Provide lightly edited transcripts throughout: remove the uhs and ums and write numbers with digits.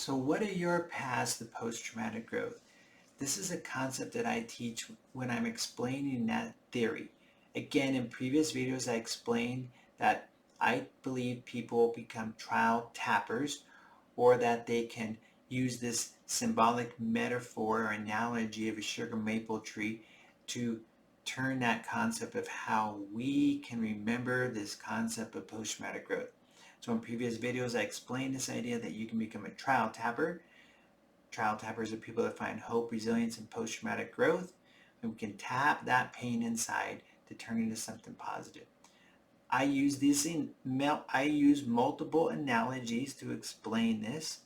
So what are your paths to post-traumatic growth? This is a concept that I teach when I'm explaining that theory. Again, in previous videos, I explained that I believe people become trial tappers, or that they can use this symbolic metaphor or analogy of a sugar maple tree to turn that concept of how we can remember this concept of post-traumatic growth. So in previous videos, I explained this idea that you can become a trial tapper. Trial tappers are people that find hope, resilience, and post-traumatic growth, and we can tap that pain inside to turn into something positive. I use multiple analogies to explain this.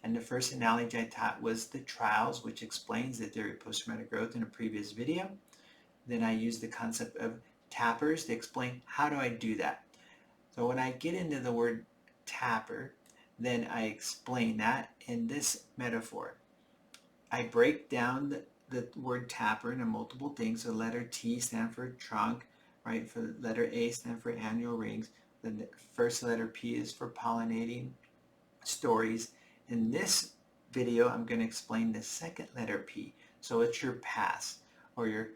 And the first analogy I taught was the trials, which explains the theory of post-traumatic growth in a previous video. Then I used the concept of tappers to explain how do I do that. So when I get into the word tapper, then I explain that in this metaphor. I break down the word tapper into multiple things. The letter T stands for trunk, right? For the letter A stands for annual rings. Then the first letter P is for pollinating stories. In this video, I'm going to explain the second letter P. So it's your past, or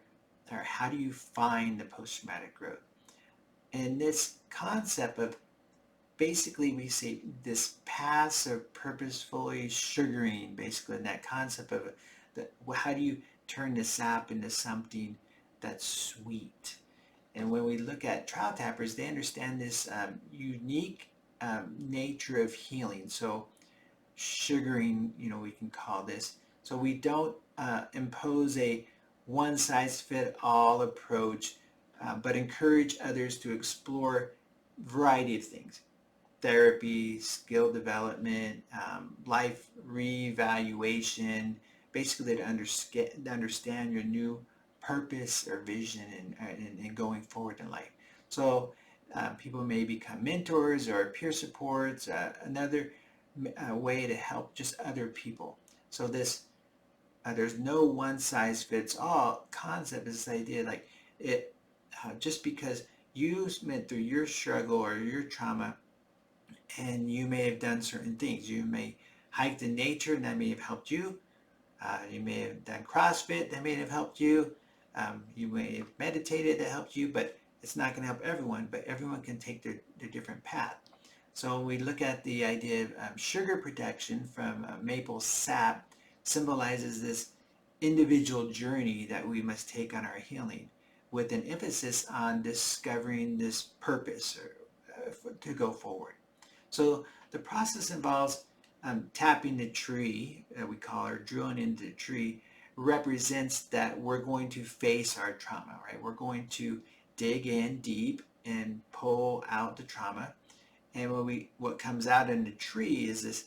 how do you find the post-traumatic growth? And this concept of, basically we say this past of purposefully sugaring, basically, in that concept of how do you turn the sap into something that's sweet? And when we look at trial tappers, they understand this unique nature of healing. So sugaring, we can call this. So we don't impose a one-size-fit-all approach, but encourage others to explore a variety of things. Therapy, skill development, life reevaluation, basically to understand your new purpose or vision and going forward in life. So people may become mentors or peer supports, another way to help just other people. So there's no one size fits all concept. Is this idea like it just because you went through your struggle or your trauma, and you may have done certain things. You may hike in nature, and that may have helped you. You may have done CrossFit, that may have helped you. You may have meditated, that helped you, but it's not going to help everyone, but everyone can take their different path. So when we look at the idea of sugar protection from maple sap, symbolizes this individual journey that we must take on our healing, with an emphasis on discovering this purpose to go forward. So the process involves tapping the tree, we call it, or drilling into the tree, represents that we're going to face our trauma, right? We're going to dig in deep and pull out the trauma. And what comes out in the tree is this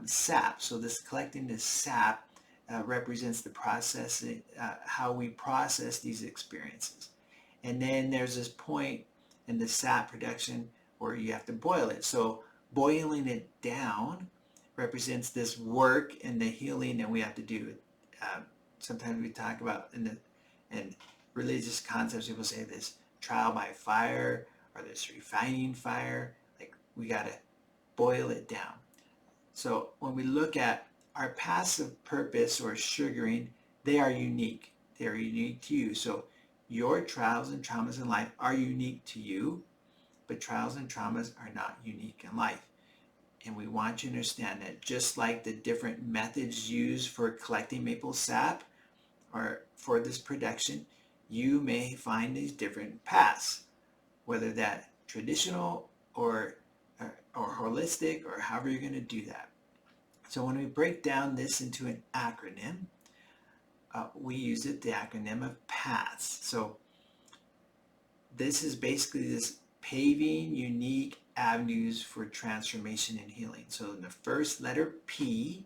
sap. So this collecting this sap represents the process, how we process these experiences. And then there's this point in the sap production where you have to boil it. So boiling it down represents this work and the healing that we have to do. Sometimes we talk about in religious concepts, people say this trial by fire or this refining fire. Like, we got to boil it down. So when we look at our passive purpose or sugaring, they are unique. They are unique to you. So your trials and traumas in life are unique to you, but trials and traumas are not unique in life. And we want you to understand that just like the different methods used for collecting maple sap or for this production, you may find these different paths, whether that traditional or holistic, or however you're going to do that. So when we break down this into an acronym, we use the acronym of PATHS. So this is basically this paving unique avenues for transformation and healing. So in the first letter P,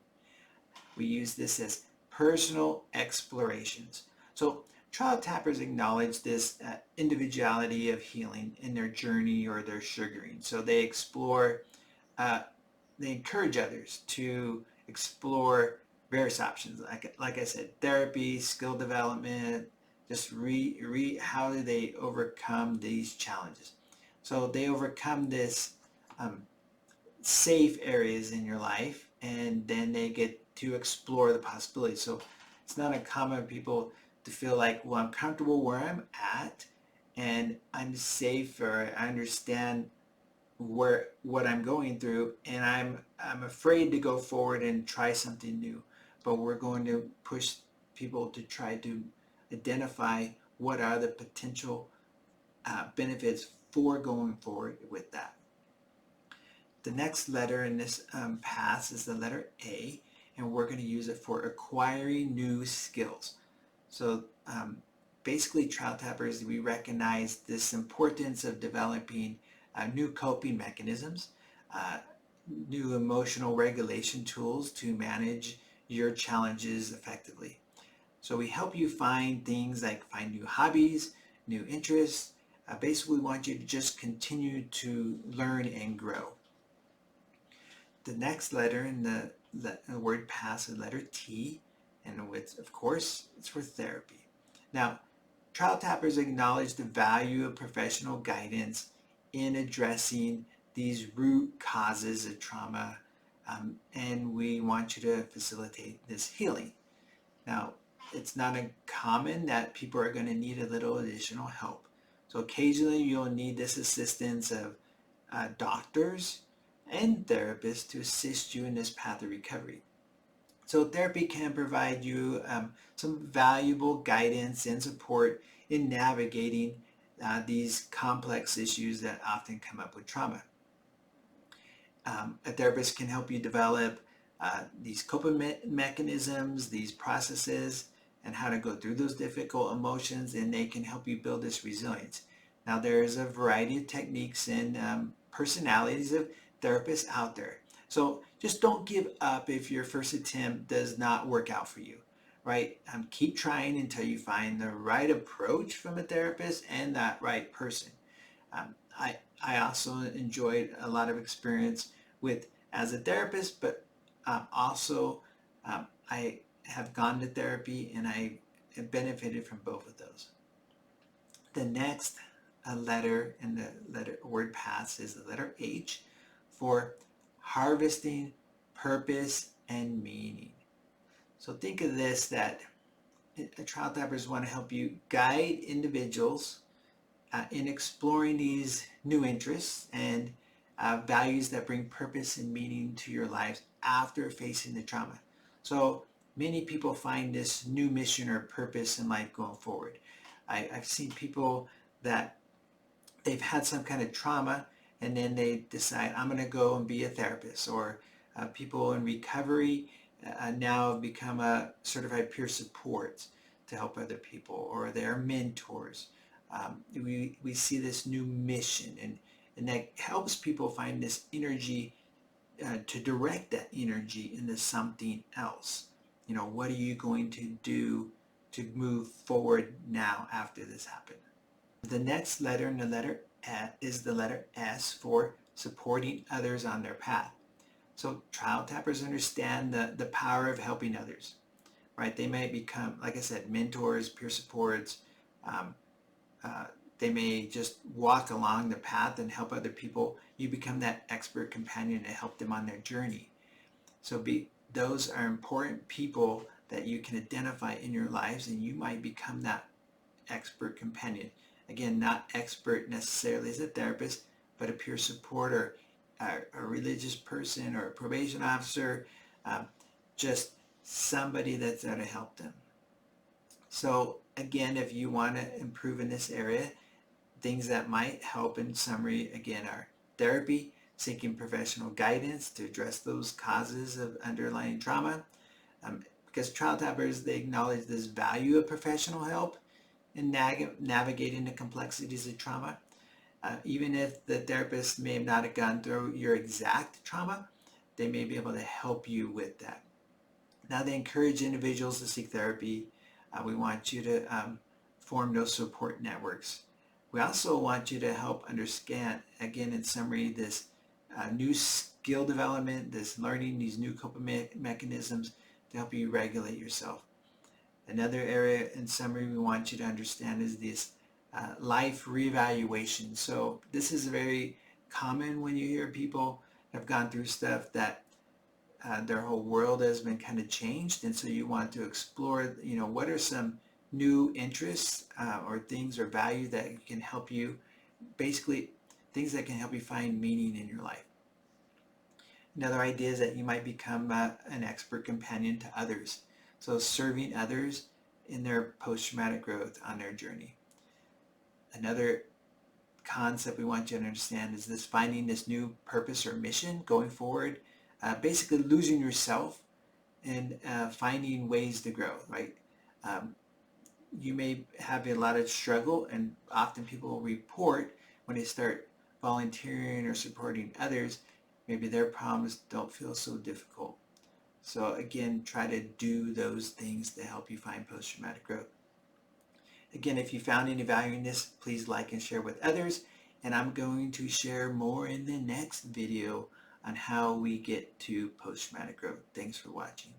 we use this as personal explorations. So trial tappers acknowledge this individuality of healing in their journey or their sugaring. So they explore, they encourage others to explore various options. Like I said, therapy, skill development, just how do they overcome these challenges? So they overcome this safe areas in your life, and then they get to explore the possibilities. So it's not uncommon for people to feel like, well, I'm comfortable where I'm at and I'm safe, or I understand what I'm going through, and I'm afraid to go forward and try something new. But we're going to push people to try to identify what are the potential benefits for going forward with that. The next letter in this pass is the letter A, and we're going to use it for acquiring new skills. So basically, trial tappers, we recognize this importance of developing new coping mechanisms, uh, new emotional regulation tools to manage your challenges effectively. So we help you find things like find new hobbies, new interests. Basically, we want you to just continue to learn and grow. The next letter in the word pass is letter T, and with, of course, it's for therapy. Now, trial tappers acknowledge the value of professional guidance in addressing these root causes of trauma, and we want you to facilitate this healing. Now, it's not uncommon that people are going to need a little additional help. So occasionally you'll need this assistance of doctors and therapists to assist you in this path of recovery. So therapy can provide you some valuable guidance and support in navigating these complex issues that often come up with trauma. A therapist can help you develop these coping mechanisms, these processes, and how to go through those difficult emotions, and they can help you build this resilience. Now, there's a variety of techniques and personalities of therapists out there. So just don't give up if your first attempt does not work out for you, right? Keep trying until you find the right approach from a therapist and that right person. I also enjoyed a lot of experience with as a therapist, but also I have gone to therapy and I have benefited from both of those. The next letter in the word pass is the letter H for harvesting purpose and meaning. So think of this, that trial tappers want to help you guide individuals in exploring these new interests and values that bring purpose and meaning to your lives after facing the trauma. So many people find this new mission or purpose in life going forward. I've seen people that they've had some kind of trauma and then they decide, I'm going to go and be a therapist, or people in recovery now have become a certified peer support to help other people, or they're mentors. We see this new mission, and that helps people find this energy to direct that energy into something else. You know, what are you going to do to move forward now after this happened? The next letter in the letter is the letter S for supporting others on their path. So trial tappers understand the power of helping others, right? They may become, like I said, mentors, peer supports. They may just walk along the path and help other people. You become that expert companion to help them on their journey. So those are important people that you can identify in your lives, and you might become that expert companion. Again, not expert necessarily as a therapist, but a peer supporter, a religious person, or a probation officer, just somebody that's there to help them. So again, if you want to improve in this area, things that might help in summary again are therapy, seeking professional guidance to address those causes of underlying trauma. Because trial tappers, they acknowledge this value of professional help in navigating the complexities of trauma. Even if the therapist may not have gone through your exact trauma, they may be able to help you with that. Now, they encourage individuals to seek therapy. We want you to form those support networks. We also want you to help understand, again in summary, this new skill development, this learning, these new coping mechanisms to help you regulate yourself. Another area in summary we want you to understand is this life reevaluation. So this is very common when you hear people have gone through stuff that their whole world has been kind of changed, and so you want to explore, what are some new interests or things or value that can help you, basically things that can help you find meaning in your life. Another idea is that you might become an expert companion to others. So serving others in their post-traumatic growth on their journey. Another concept we want you to understand is this finding this new purpose or mission going forward, basically losing yourself and finding ways to grow, right? You may have a lot of struggle, and often people will report when they start volunteering or supporting others, maybe their problems don't feel so difficult. So again, try to do those things to help you find post-traumatic growth. Again, if you found any value in this, please like and share with others. And I'm going to share more in the next video on how we get to post-traumatic growth. Thanks for watching.